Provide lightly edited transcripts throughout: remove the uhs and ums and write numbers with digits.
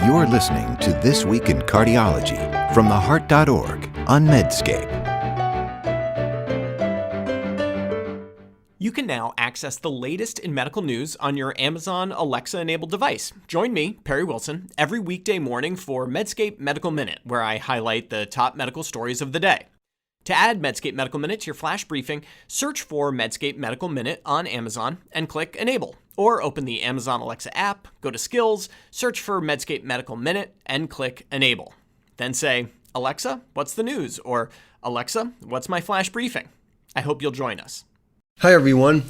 You're listening to This Week in Cardiology from theheart.org on Medscape. You can now access the latest in medical news on your Amazon Alexa-enabled device. Join me, Perry Wilson, every weekday morning for Medscape Medical Minute, where I highlight the top medical stories of the day. To add Medscape Medical Minute to your flash briefing, search for Medscape Medical Minute on Amazon and click Enable. Or open the Amazon Alexa app, go to Skills, search for Medscape Medical Minute, and click Enable. Then say, Alexa, what's the news? Or Alexa, what's my flash briefing? I hope you'll join us. Hi everyone,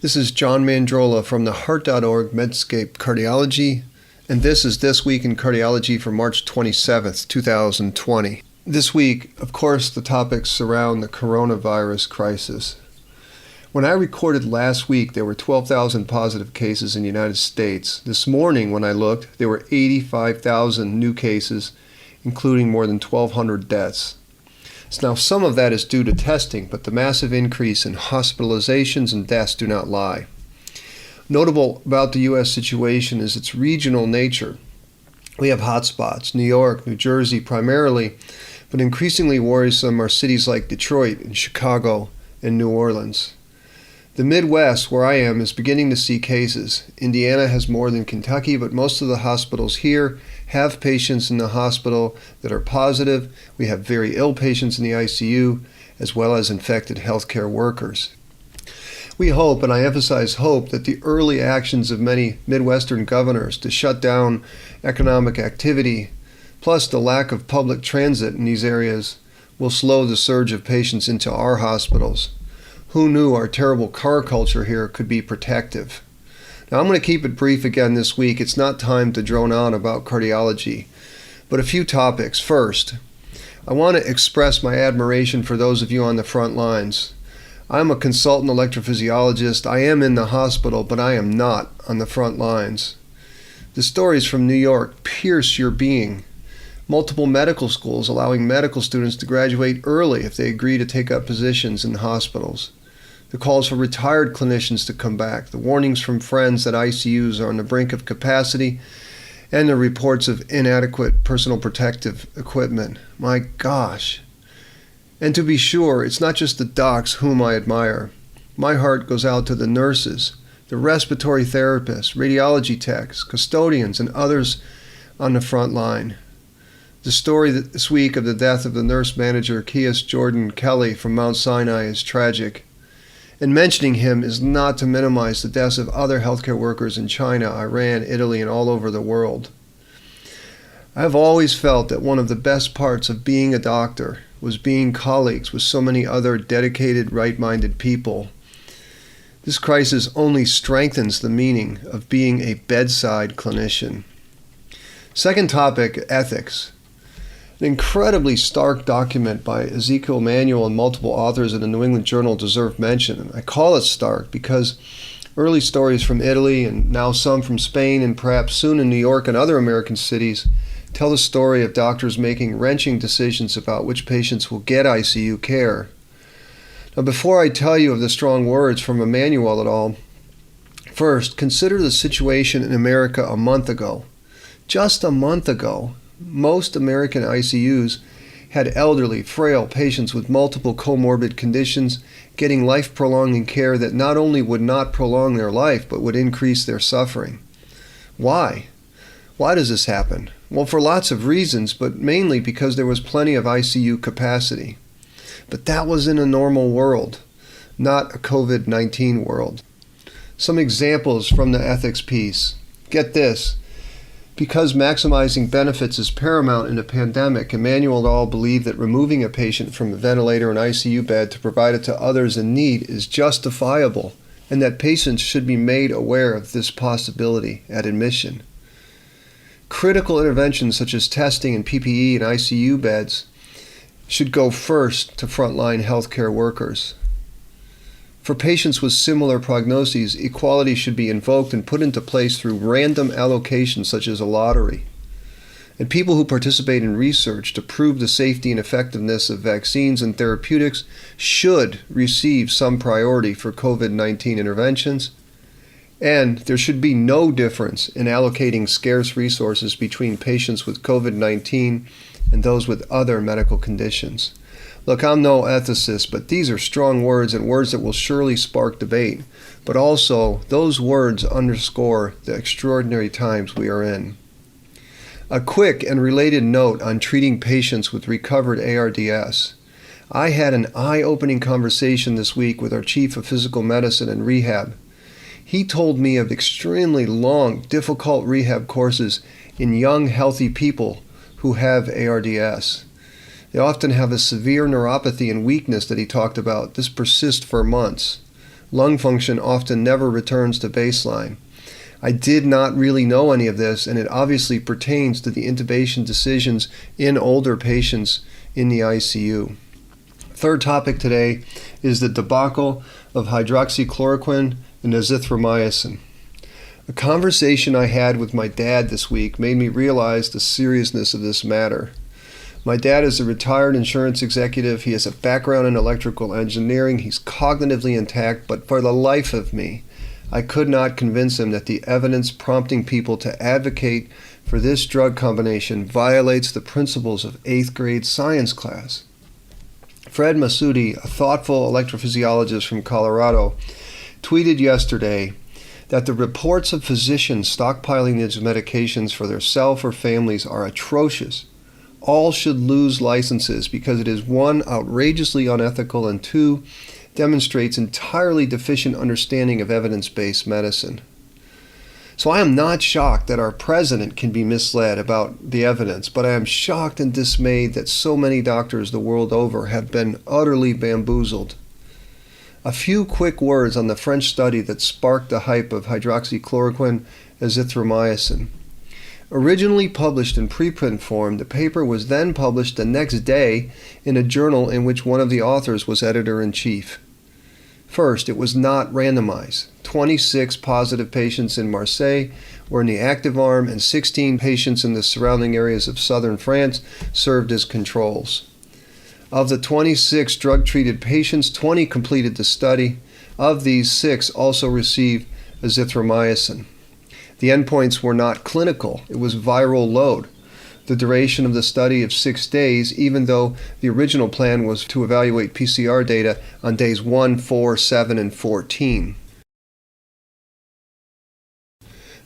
this is John Mandrola from theheart.org Medscape Cardiology, and this is This Week in Cardiology for March 27th, 2020. This week, of course, the topics surround the coronavirus crisis. When I recorded last week, there were 12,000 positive cases in the United States. This morning, when I looked, there were 85,000 new cases, including more than 1,200 deaths. Now, some of that is due to testing, but the massive increase in hospitalizations and deaths do not lie. Notable about the U.S. situation is its regional nature. We have hotspots, New York, New Jersey primarily, but increasingly worrisome are cities like Detroit and Chicago and New Orleans. The Midwest, where I am, is beginning to see cases. Indiana has more than Kentucky, but most of the hospitals here have patients in the hospital that are positive. We have very ill patients in the ICU, as well as infected healthcare workers. We hope, and I emphasize hope, that the early actions of many Midwestern governors to shut down economic activity, plus the lack of public transit in these areas, will slow the surge of patients into our hospitals. Who knew our terrible car culture here could be protective? Now, I'm going to keep it brief again this week. It's not time to drone on about cardiology, but a few topics. First, I want to express my admiration for those of you on the front lines. I'm a consultant electrophysiologist. I am in the hospital, but I am not on the front lines. The stories from New York pierce your being. Multiple medical schools allowing medical students to graduate early if they agree to take up positions in hospitals. The calls for retired clinicians to come back, the warnings from friends that ICUs are on the brink of capacity, and the reports of inadequate personal protective equipment. My gosh. And to be sure, it's not just the docs whom I admire. My heart goes out to the nurses, the respiratory therapists, radiology techs, custodians, and others on the front line. The story this week of the death of the nurse manager Kias Jordan Kelly from Mount Sinai is tragic. And mentioning him is not to minimize the deaths of other healthcare workers in China, Iran, Italy, and all over the world. I have always felt that one of the best parts of being a doctor was being colleagues with so many other dedicated, right-minded people. This crisis only strengthens the meaning of being a bedside clinician. Second topic, ethics. An incredibly stark document by Ezekiel Emanuel and multiple authors in the New England Journal deserve mention. I call it stark because early stories from Italy and now some from Spain and perhaps soon in New York and other American cities tell the story of doctors making wrenching decisions about which patients will get ICU care. Now, before I tell you of the strong words from Emanuel et al., first, consider the situation in America a month ago. Just a month ago, most American ICUs had elderly, frail patients with multiple comorbid conditions getting life-prolonging care that not only would not prolong their life, but would increase their suffering. Why? Why does this happen? Well, for lots of reasons, but mainly because there was plenty of ICU capacity. But that was in a normal world, not a COVID-19 world. Some examples from the ethics piece. Get this. Because maximizing benefits is paramount in a pandemic, Emanuel et al. Believe that removing a patient from a ventilator and ICU bed to provide it to others in need is justifiable, and that patients should be made aware of this possibility at admission. Critical interventions such as testing and PPE and ICU beds should go first to frontline healthcare workers. For patients with similar prognoses, equality should be invoked and put into place through random allocation such as a lottery. And people who participate in research to prove the safety and effectiveness of vaccines and therapeutics should receive some priority for COVID-19 interventions. And there should be no difference in allocating scarce resources between patients with COVID-19 and those with other medical conditions. Look, I'm no ethicist, but these are strong words and words that will surely spark debate. But also, those words underscore the extraordinary times we are in. A quick and related note on treating patients with recovered ARDS. I had an eye-opening conversation this week with our chief of physical medicine and rehab. He told me of extremely long, difficult rehab courses in young, healthy people who have ARDS. They often have a severe neuropathy and weakness that he talked about. This persists for months. Lung function often never returns to baseline. I did not really know any of this, and it obviously pertains to the intubation decisions in older patients in the ICU. Third topic today is the debacle of hydroxychloroquine and azithromycin. A conversation I had with my dad this week made me realize the seriousness of this matter. My dad is a retired insurance executive. He has a background in electrical engineering. He's cognitively intact, but for the life of me, I could not convince him that the evidence prompting people to advocate for this drug combination violates the principles of 8th grade science class. Fred Masudi, a thoughtful electrophysiologist from Colorado, tweeted yesterday that the reports of physicians stockpiling these medications for their self or families are atrocious. All should lose licenses because it is, 1, outrageously unethical, and 2, demonstrates entirely deficient understanding of evidence-based medicine. So I am not shocked that our president can be misled about the evidence, but I am shocked and dismayed that so many doctors the world over have been utterly bamboozled. A few quick words on the French study that sparked the hype of hydroxychloroquine azithromycin. Originally published in preprint form, the paper was then published the next day in a journal in which one of the authors was editor-in-chief. First, it was not randomized. 26 positive patients in Marseille were in the active arm, and 16 patients in the surrounding areas of southern France served as controls. Of the 26 drug-treated patients, 20 completed the study. Of these, 6 also received azithromycin. The endpoints were not clinical. It was viral load. The duration of the study of 6 days, even though the original plan was to evaluate PCR data on days 1, 4, 7, and 14.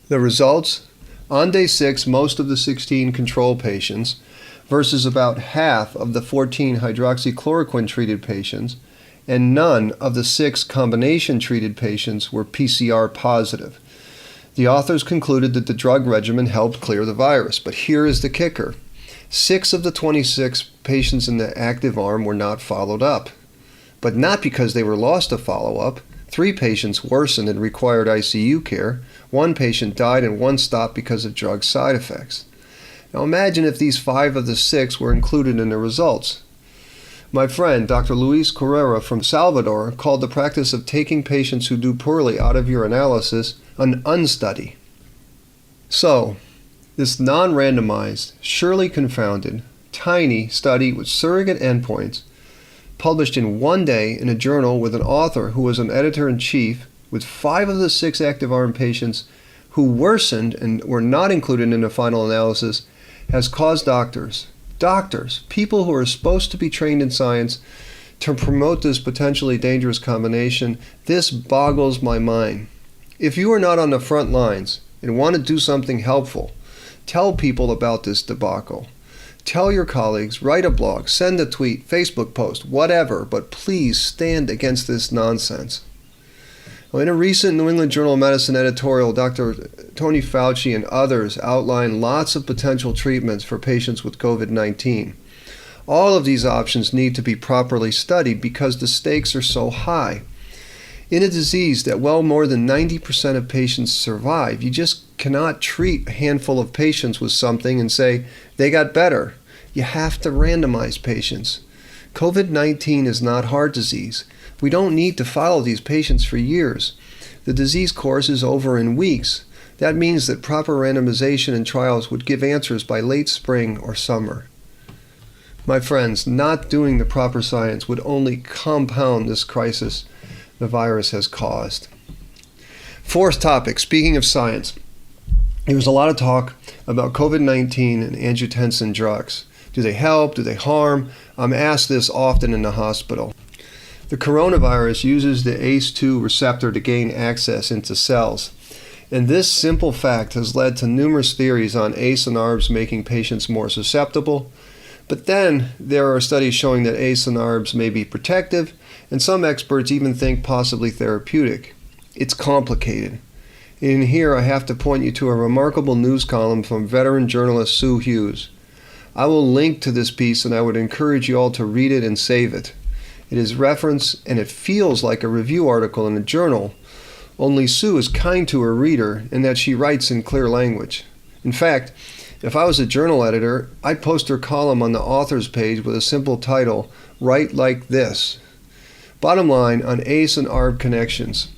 The results? On day 6, most of the 16 control patients, versus about half of the 14 hydroxychloroquine-treated patients, and none of the 6 combination-treated patients were PCR positive. The authors concluded that the drug regimen helped clear the virus, but here is the kicker. 6 of the 26 patients in the active arm were not followed up, but not because they were lost to follow-up. 3 patients worsened and required ICU care. 1 patient died and 1 stopped because of drug side effects. Now imagine if these 5 of the 6 were included in the results. My friend, Dr. Luis Carrera from Salvador, called the practice of taking patients who do poorly out of your analysis an unstudy. So, this non-randomized, surely confounded, tiny study with surrogate endpoints, published in 1 day in a journal with an author who was an editor-in-chief, with 5 of the 6 active arm patients who worsened and were not included in the final analysis, has caused doctors, people who are supposed to be trained in science, to promote this potentially dangerous combination. This boggles my mind. If you are not on the front lines and want to do something helpful, tell people about this debacle. Tell your colleagues, write a blog, send a tweet, Facebook post, whatever, but please stand against this nonsense. In a recent New England Journal of Medicine editorial, Dr. Tony Fauci and others outlined lots of potential treatments for patients with COVID-19. All of these options need to be properly studied because the stakes are so high. In a disease that well more than 90% of patients survive, you just cannot treat a handful of patients with something and say, they got better. You have to randomize patients. COVID-19 is not heart disease. We don't need to follow these patients for years. The disease course is over in weeks. That means that proper randomization and trials would give answers by late spring or summer. My friends, not doing the proper science would only compound this crisis the virus has caused. Fourth topic, speaking of science. There was a lot of talk about COVID-19 and angiotensin drugs. Do they help? Do they harm? I'm asked this often in the hospital. The coronavirus uses the ACE2 receptor to gain access into cells. And this simple fact has led to numerous theories on ACE and ARBs making patients more susceptible. But then there are studies showing that ACE and ARBs may be protective, and some experts even think possibly therapeutic. It's complicated. In here, I have to point you to a remarkable news column from veteran journalist Sue Hughes. I will link to this piece, and I would encourage you all to read it and save it. It is referenced, and it feels like a review article in a journal, only Sue is kind to her reader in that she writes in clear language. In fact, if I was a journal editor, I'd post her column on the author's page with a simple title, Write Like This. Bottom line on ACE and ARB connections.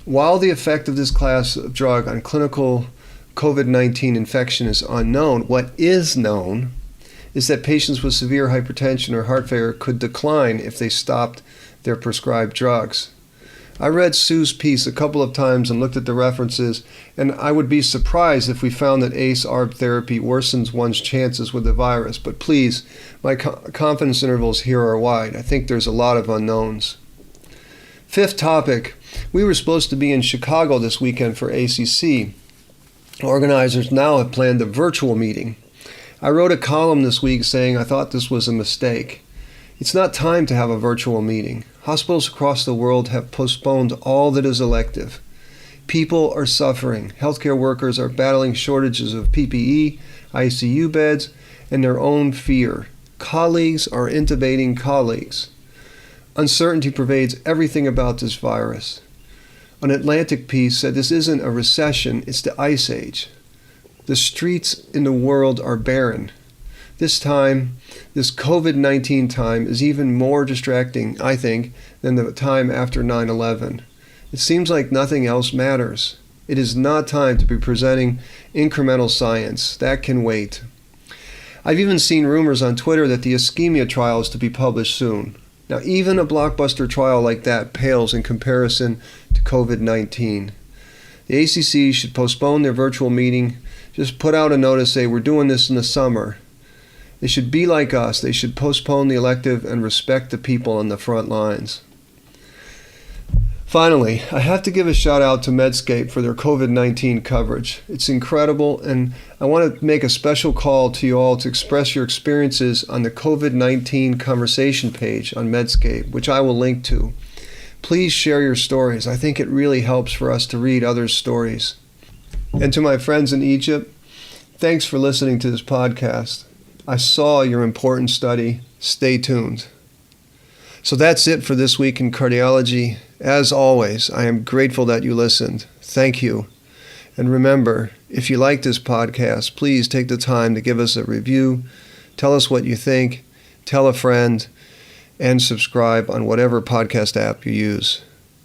While the effect of this class of drug on clinical COVID-19 infection is unknown, what is known is that patients with severe hypertension or heart failure could decline if they stopped their prescribed drugs. I read Sue's piece a couple of times and looked at the references, and I would be surprised if we found that ACE-ARB therapy worsens one's chances with the virus. But please, my confidence intervals here are wide. I think there's a lot of unknowns. Fifth topic. We were supposed to be in Chicago this weekend for ACC. Organizers now have planned a virtual meeting. I wrote a column this week saying I thought this was a mistake. It's not time to have a virtual meeting. Hospitals across the world have postponed all that is elective. People are suffering. Healthcare workers are battling shortages of PPE, ICU beds, and their own fear. Colleagues are intubating colleagues. Uncertainty pervades everything about this virus. An Atlantic piece said this isn't a recession, it's the Ice Age. The streets in the world are barren. This time, this COVID-19 time is even more distracting, I think, than the time after 9/11. It seems like nothing else matters. It is not time to be presenting incremental science. That can wait. I've even seen rumors on Twitter that the ischemia trial is to be published soon. Now, even a blockbuster trial like that pales in comparison to COVID-19. The ACC should postpone their virtual meeting. Just put out a notice, say, we're doing this in the summer. They should be like us. They should postpone the elective and respect the people on the front lines. Finally, I have to give a shout out to Medscape for their COVID-19 coverage. It's incredible, and I want to make a special call to you all to express your experiences on the COVID-19 conversation page on Medscape, which I will link to. Please share your stories. I think it really helps for us to read others' stories. And to my friends in Egypt, thanks for listening to this podcast. I saw your important study. Stay tuned. So that's it for this week in cardiology. As always, I am grateful that you listened. Thank you. And remember, if you like this podcast, please take the time to give us a review. Tell us what you think. Tell a friend. And subscribe on whatever podcast app you use.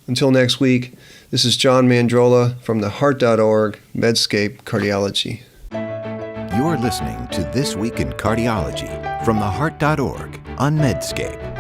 Until next week, this is John Mandrola from the heart.org Medscape Cardiology. You're listening to This Week in Cardiology from the heart.org on Medscape.